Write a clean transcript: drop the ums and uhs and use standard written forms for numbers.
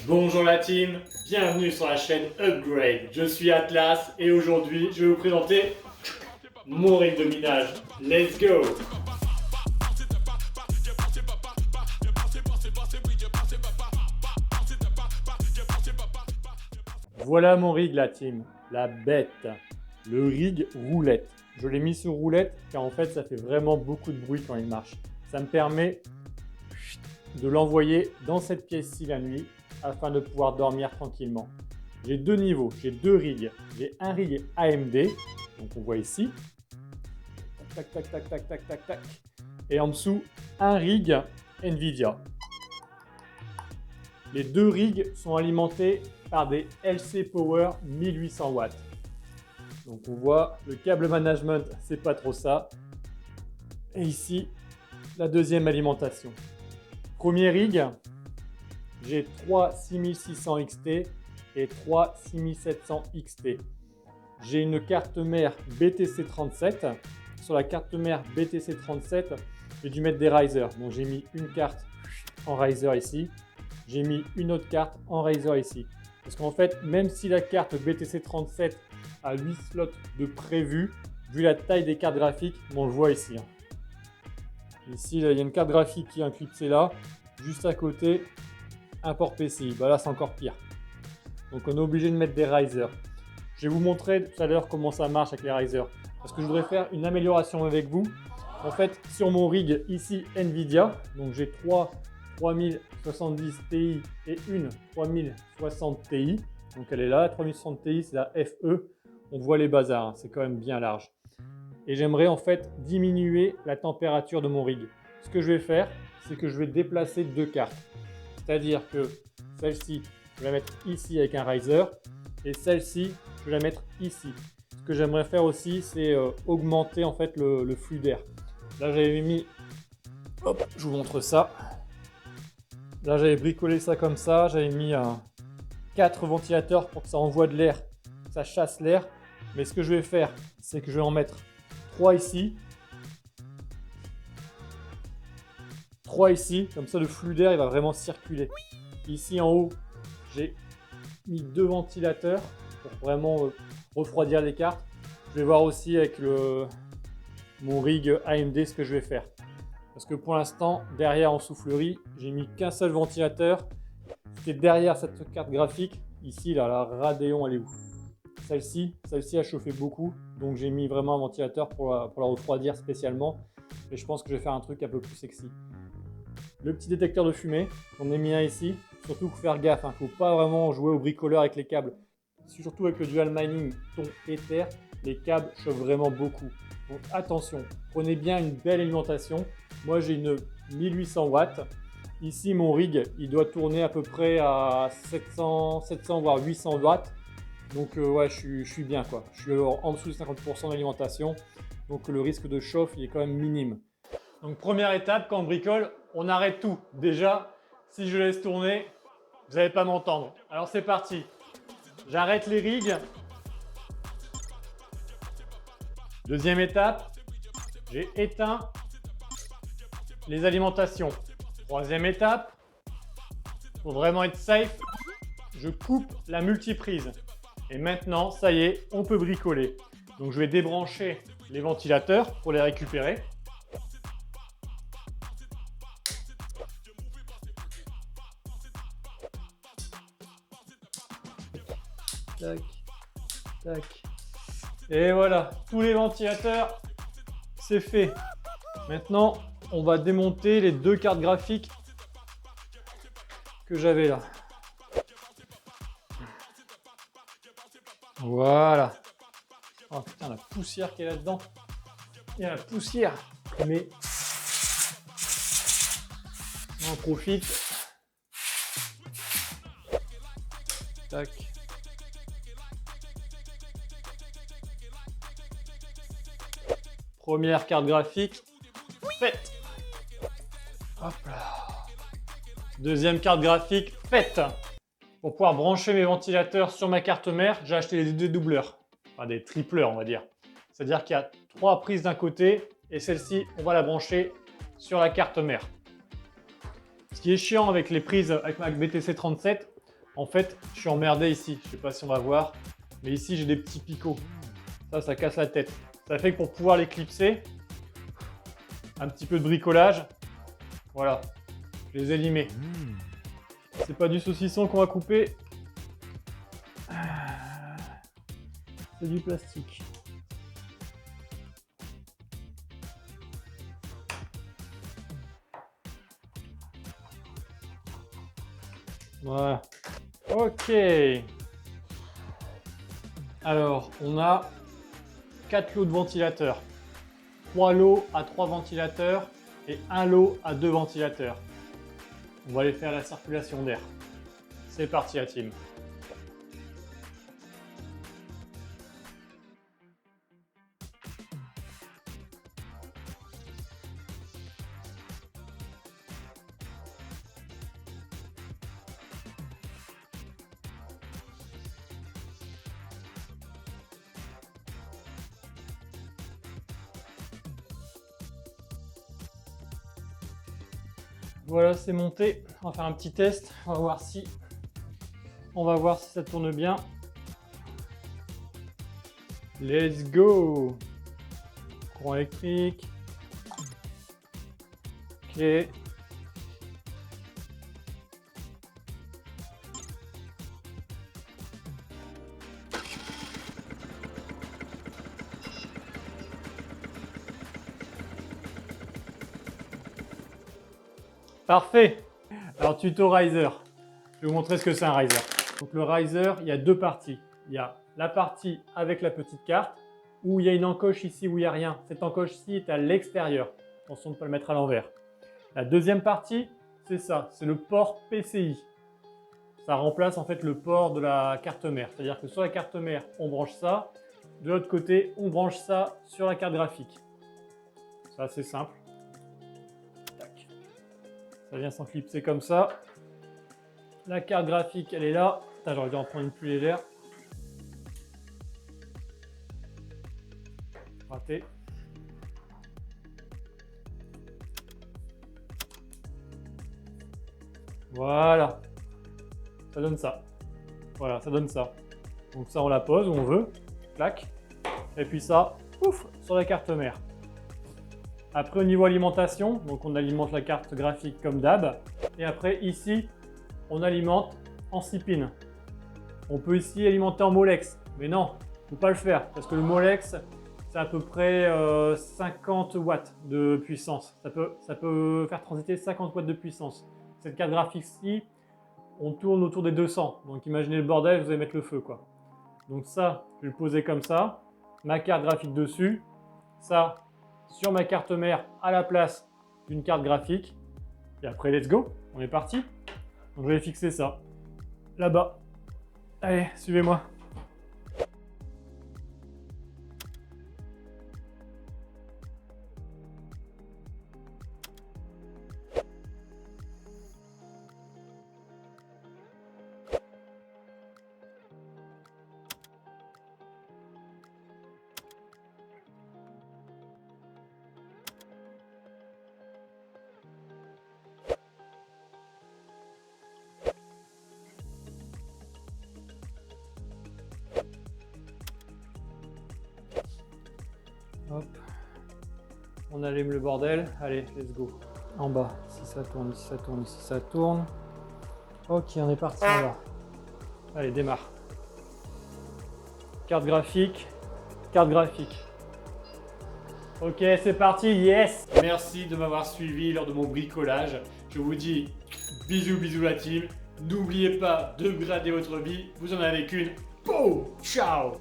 Bonjour la team, bienvenue sur la chaîne Upgrade. Je suis Atlas et aujourd'hui je vais vous présenter mon rig de minage. Let's go! Voilà mon rig la team, la bête, le rig roulette. Je l'ai mis sur roulette car en fait ça fait vraiment beaucoup de bruit quand il marche. Ça me permet de l'envoyer dans cette pièce-ci la nuit afin de pouvoir dormir tranquillement. J'ai deux niveaux, j'ai deux rigs. J'ai un rig AMD, donc on voit ici. Tac, tac, tac, tac, tac, tac, tac. Et en dessous, un rig Nvidia. Les deux rigs sont alimentés par des LC Power 1800 watts. Donc on voit le câble management, c'est pas trop ça. Et ici, la deuxième alimentation. Premier rig, j'ai 3 6600 XT et 3 6700 XT. J'ai une carte mère BTC37. Sur la carte mère BTC37, j'ai dû mettre des risers. Donc j'ai mis une carte en riser ici. J'ai mis une autre carte en riser ici. Parce qu'en fait, même si la carte BTC37 a 8 slots de prévu, vu la taille des cartes graphiques, on le voit ici. Ici, là, il y a une carte graphique qui est encryptée là. Juste à côté, un port PCI. Bah là, c'est encore pire. Donc, on est obligé de mettre des risers. Je vais vous montrer tout à l'heure comment ça marche avec les risers. Parce que je voudrais faire une amélioration avec vous. En fait, sur mon rig ici Nvidia, donc j'ai 3 3070 Ti et une 3060 Ti. Donc elle est là, 3060 Ti, c'est la FE. On voit les bazars, hein, c'est quand même bien large. Et j'aimerais en fait diminuer la température de mon rig. Ce que je vais faire, c'est que je vais déplacer deux cartes. C'est-à-dire que celle-ci, je vais la mettre ici avec un riser et celle-ci, je vais la mettre ici. Ce que j'aimerais faire aussi, c'est augmenter en fait le flux d'air. Là, j'avais mis, hop, je vous montre ça. Là, j'avais bricolé ça comme ça. J'avais mis 4 ventilateurs pour que ça envoie de l'air, que ça chasse l'air. Mais ce que je vais faire, c'est que je vais en mettre 3 ici. 3 ici, comme ça le flux d'air il va vraiment circuler. Ici en haut, j'ai mis 2 ventilateurs pour vraiment refroidir les cartes. Je vais voir aussi avec mon rig AMD ce que je vais faire. Parce que pour l'instant, derrière en soufflerie, j'ai mis qu'un seul ventilateur. C'était derrière cette carte graphique. Ici, là, la Radeon, elle est où? Celle-ci a chauffé beaucoup. Donc j'ai mis vraiment un ventilateur pour la refroidir spécialement. Et je pense que je vais faire un truc un peu plus sexy. Le petit détecteur de fumée, j'en ai mis un ici. Surtout faut faire gaffe, il ne faut pas vraiment jouer au bricoleur avec les câbles. Surtout avec le dual mining ton Ether, les câbles chauffent vraiment beaucoup. Donc attention, prenez bien une belle alimentation. Moi j'ai une 1800 watts. Ici mon rig, il doit tourner à peu près à 700 voire 800 watts. Donc ouais, je suis bien quoi. Je suis en dessous de 50% d'alimentation. Donc le risque de chauffe, il est quand même minime. Donc première étape, quand on bricole, on arrête tout. Déjà, si je laisse tourner, vous n'allez pas m'entendre. Alors c'est parti. J'arrête les rigs. Deuxième étape, j'ai éteint les alimentations. Troisième étape, pour vraiment être safe, je coupe la multiprise. Et maintenant, ça y est, on peut bricoler. Donc je vais débrancher les ventilateurs pour les récupérer. Tac, tac. Et voilà, tous les ventilateurs, c'est fait. Maintenant, on va démonter les deux cartes graphiques que j'avais là. Voilà. Oh putain, la poussière qui est là-dedans. Il y a la poussière. Mais on en profite. Tac. Première carte graphique faite. Hop là. Deuxième carte graphique faite. Pour pouvoir brancher mes ventilateurs sur ma carte mère, j'ai acheté des dédoubleurs. Enfin des tripleurs on va dire. C'est-à-dire qu'il y a 3 prises d'un côté et celle-ci, on va la brancher sur la carte mère. Ce qui est chiant avec les prises avec ma BTC37, En fait, je suis emmerdé ici. Je sais pas si on va voir, mais ici j'ai des petits picots. Ça casse la tête. Ça fait que pour pouvoir les clipser, un petit peu de bricolage. Voilà, je les ai limés. C'est pas du saucisson qu'on va couper. C'est du plastique. Voilà. Ok. Alors, on a 4 lots de ventilateurs. 3 lots à 3 ventilateurs et 1 lot à 2 ventilateurs. On va aller faire la circulation d'air. C'est parti la team. Voilà, c'est monté. On va faire un petit test. On va voir si ça tourne bien. Let's go! Courant électrique. Ok. Parfait. Alors tuto riser. Je vais vous montrer ce que c'est un riser. Donc le riser, il y a deux parties. Il y a la partie avec la petite carte où il y a une encoche ici où il n'y a rien. Cette encoche-ci est à l'extérieur. Attention de ne pas le mettre à l'envers. La deuxième partie, c'est ça. C'est le port PCI. Ça remplace en fait le port de la carte mère. C'est-à-dire que sur la carte mère, on branche ça. De l'autre côté, on branche ça sur la carte graphique. C'est assez simple. Tac. Ça vient s'enclipser comme ça. La carte graphique, elle est là. J'aurais dû en prendre une plus légère. Raté. Voilà. Ça donne ça. Voilà, ça donne ça. Donc ça, on la pose où on veut. Clac. Et puis ça, ouf, sur la carte mère. Après, au niveau alimentation, donc on alimente la carte graphique comme d'hab. Et après, ici, on alimente en 6 pins. On peut ici alimenter en Molex. Mais non, il ne faut pas le faire. Parce que le Molex, c'est à peu près 50 watts de puissance. Ça peut faire transiter 50 watts de puissance. Cette carte graphique-ci, on tourne autour des 200. Donc imaginez le bordel, vous allez mettre le feu, quoi. Donc ça, je vais le poser comme ça. Ma carte graphique dessus. Ça, sur ma carte mère à la place d'une carte graphique. Et après, let's go, on est parti. Donc je vais fixer ça là-bas. Allez, suivez-moi. Hop. On allume le bordel. Allez, let's go. En bas, si ça tourne, ici ça tourne, ici ça tourne. Ok, on est parti en bas. Allez, démarre. Carte graphique, carte graphique. Ok, c'est parti, yes! Merci de m'avoir suivi lors de mon bricolage. Je vous dis bisous, bisous la team. N'oubliez pas de grader votre vie. Vous en avez qu'une. Boum! Ciao!